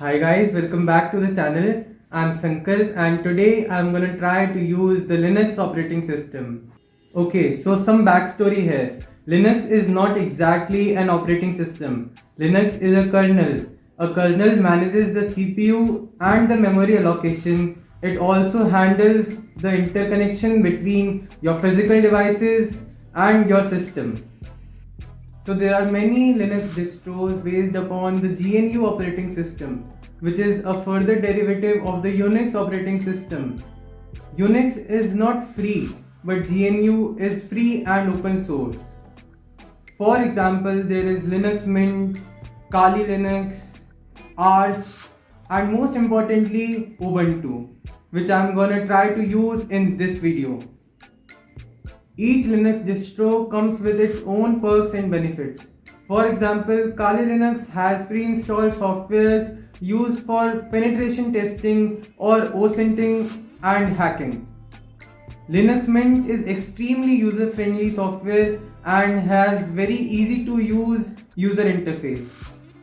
Hi guys, welcome back to the channel. I'm Sankalp and today I'm gonna try to use the Linux operating system. Okay, so some backstory here. Linux is not exactly an operating system. Linux is a kernel. A kernel manages the CPU and the memory allocation. It also handles the interconnection between your physical devices and your system. So there are many Linux distros based upon the GNU operating system, which is a further derivative of the Unix operating system. Unix is not free, but GNU is free and open source. For example, there is Linux Mint, Kali Linux, Arch, and most importantly, Ubuntu, which I'm gonna try to use in this video. Each Linux distro comes with its own perks and benefits. For example, Kali Linux has pre-installed softwares used for penetration testing or OSINTing and hacking. Linux Mint is extremely user-friendly software and has very easy to use user interface.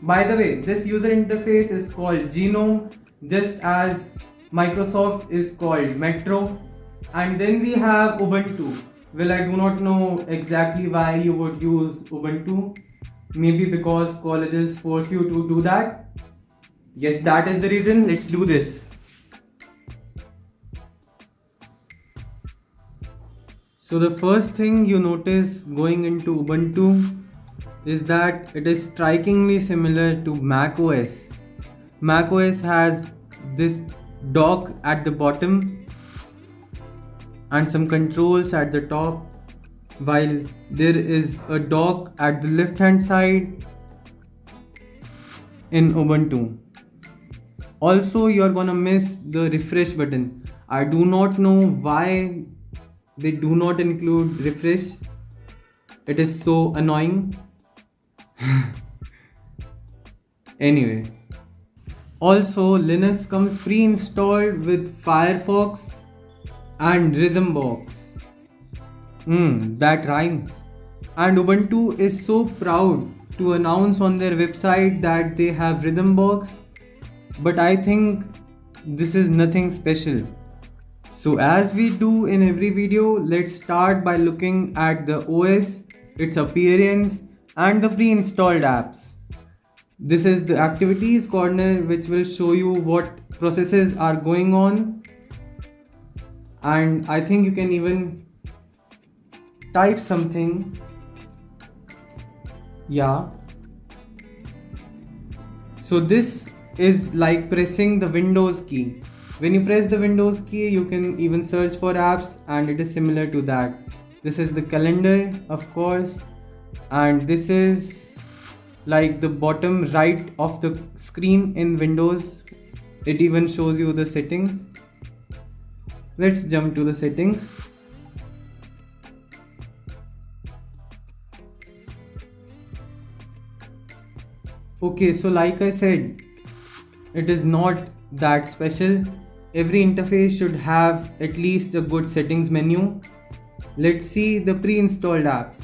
By the way, this user interface is called Genome, just as Microsoft is called Metro. And then we have Ubuntu. Well, I do not know exactly why you would use Ubuntu. Maybe because colleges force you to do that. Yes, that is the reason. Let's do this. So the first thing you notice going into Ubuntu is that it is strikingly similar to macOS. macOS has this dock at the bottom and some controls at the top, while there is a dock at the left hand side in Ubuntu. Also, you're gonna miss the refresh button. I do not know why they do not include refresh. It is so annoying. Anyway, also Linux comes pre-installed with Firefox and Rhythmbox. That rhymes. And Ubuntu is so proud to announce on their website that they have Rhythmbox, but I think this is nothing special. So as we do in every video, let's start by looking at the OS, its appearance, and the pre-installed apps. This is the activities corner, which will show you what processes are going on, and I think you can even type something. Yeah. So this is like pressing the Windows key. When you press the Windows key, you can even search for apps, and it is similar to that. This is the calendar, of course, and this is like the bottom right of the screen in Windows. It even shows you the settings. Let's jump to the settings. Okay, so like I said, it is not that special. Every interface should have at least a good settings menu. Let's see the pre-installed apps.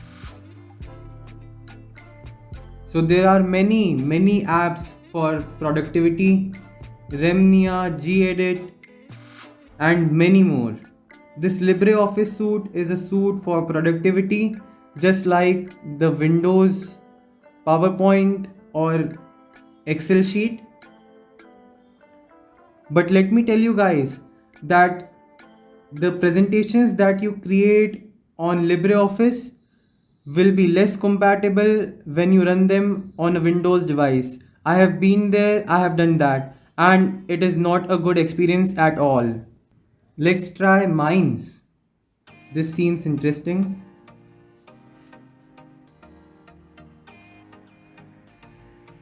So there are many apps for productivity, Remnia, gedit, and many more. This LibreOffice suite is a suite for productivity, just like the Windows PowerPoint or Excel sheet. But let me tell you guys that the presentations that you create on LibreOffice will be less compatible when you run them on a Windows device. I have been there, I have done that, and it is not a good experience at all. Let's try Mines. This seems interesting.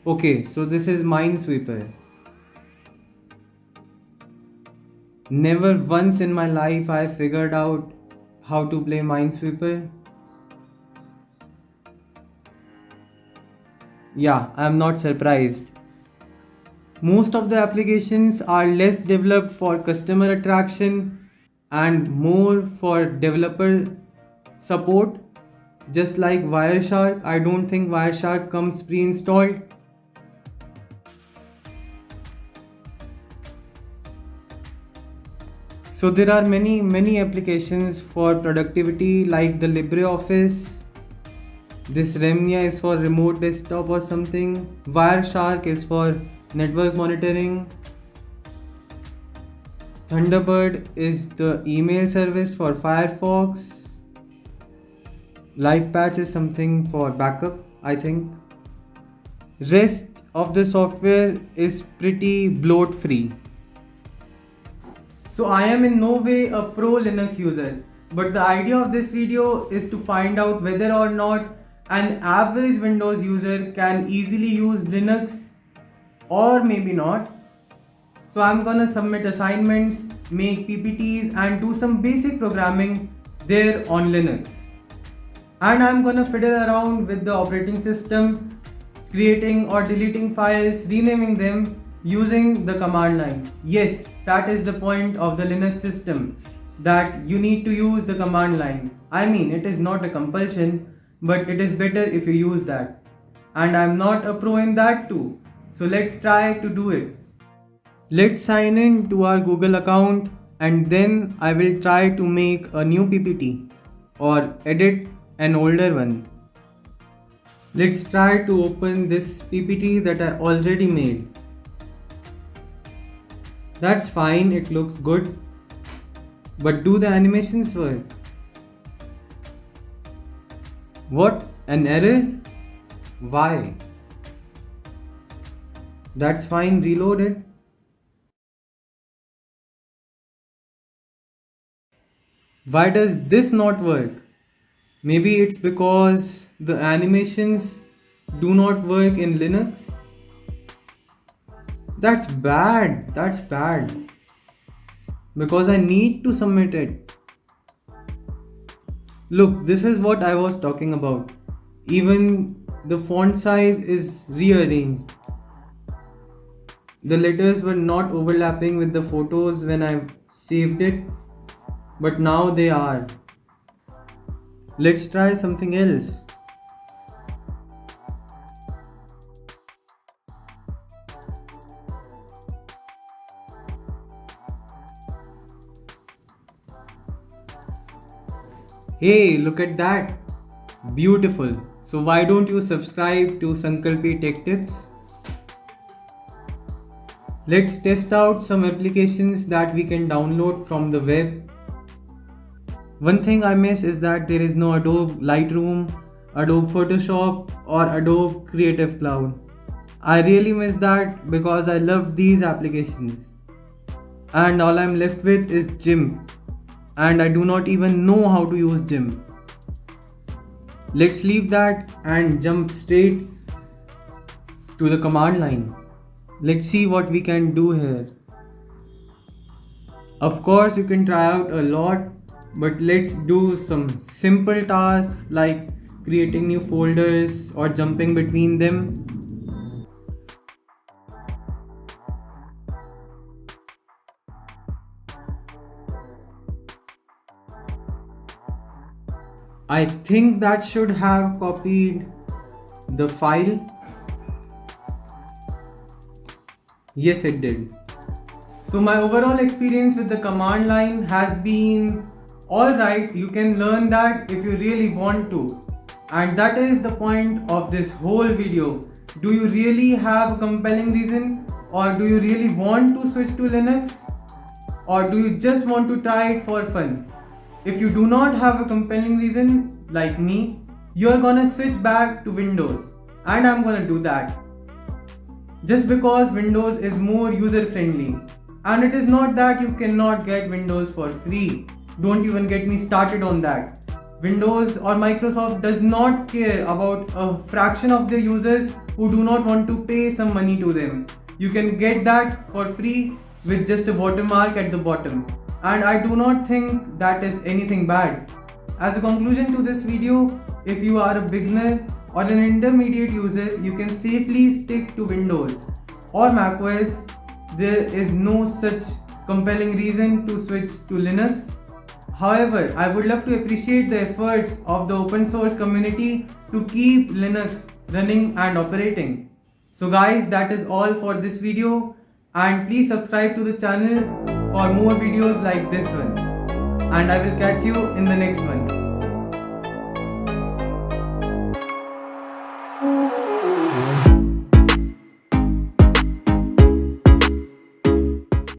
Okay, so this is Minesweeper. Never once in my life I figured out how to play Minesweeper. Yeah, I'm not surprised. Most of the applications are less developed for customer attraction and more for developer support. Just like Wireshark, I don't think Wireshark comes pre-installed. So there are many applications for productivity like the LibreOffice. This Remnia is for remote desktop or something. Wireshark is for network monitoring. Thunderbird is the email service for Firefox. LivePatch is something for backup, I think. Rest of the software is pretty bloat free. So I am in no way a pro Linux user, but the idea of this video is to find out whether or not an average Windows user can easily use Linux or maybe not. So I'm gonna submit assignments, make PPTs and do some basic programming there on Linux. And I'm gonna fiddle around with the operating system, creating or deleting files, renaming them using the command line. Yes, that is the point of the Linux system, that you need to use the command line. I mean, it is not a compulsion, but it is better if you use that. And I'm not a pro in that too. So let's try to do it. Let's sign in to our Google account and then I will try to make a new PPT or edit an older one. Let's try to open this PPT that I already made. That's fine, it looks good. But do the animations work? What? An error? Why? That's fine, reload it. Why does this not work? Maybe it's because the animations do not work in Linux. That's bad. Because I need to submit it. Look, this is what I was talking about. Even the font size is rearranged. The letters were not overlapping with the photos when I saved it, but now they are. Let's try something else. Hey, look at that. Beautiful. So why don't you subscribe to Sankalpi Tech Tips? Let's test out some applications that we can download from the web. One thing I miss is that there is no Adobe Lightroom, Adobe Photoshop or Adobe Creative Cloud. I really miss that because I love these applications. And all I'm left with is GIMP. And I do not even know how to use GIMP. Let's leave that and jump straight to the command line. Let's see what we can do here. Of course, you can try out a lot, but let's do some simple tasks like creating new folders or jumping between them. I think that should have copied the file. Yes, it did. So my overall experience with the command line has been alright. You can learn that if you really want to. And that is the point of this whole video. Do you really have a compelling reason? Or do you really want to switch to Linux? Or do you just want to try it for fun? If you do not have a compelling reason, like me, you're gonna switch back to Windows. And I'm gonna do that. Just because Windows is more user friendly. And it is not that you cannot get Windows for free. Don't even get me started on that. Windows or Microsoft does not care about a fraction of their users who do not want to pay some money to them. You can get that for free with just a watermark at the bottom. And I do not think that is anything bad. As a conclusion to this video, if you are a beginner or an intermediate user, you can safely stick to Windows or macOS. There is no such compelling reason to switch to Linux. However, I would love to appreciate the efforts of the open source community to keep Linux running and operating. So guys, that is all for this video, and please subscribe to the channel for more videos like this one. And I will catch you in the next one.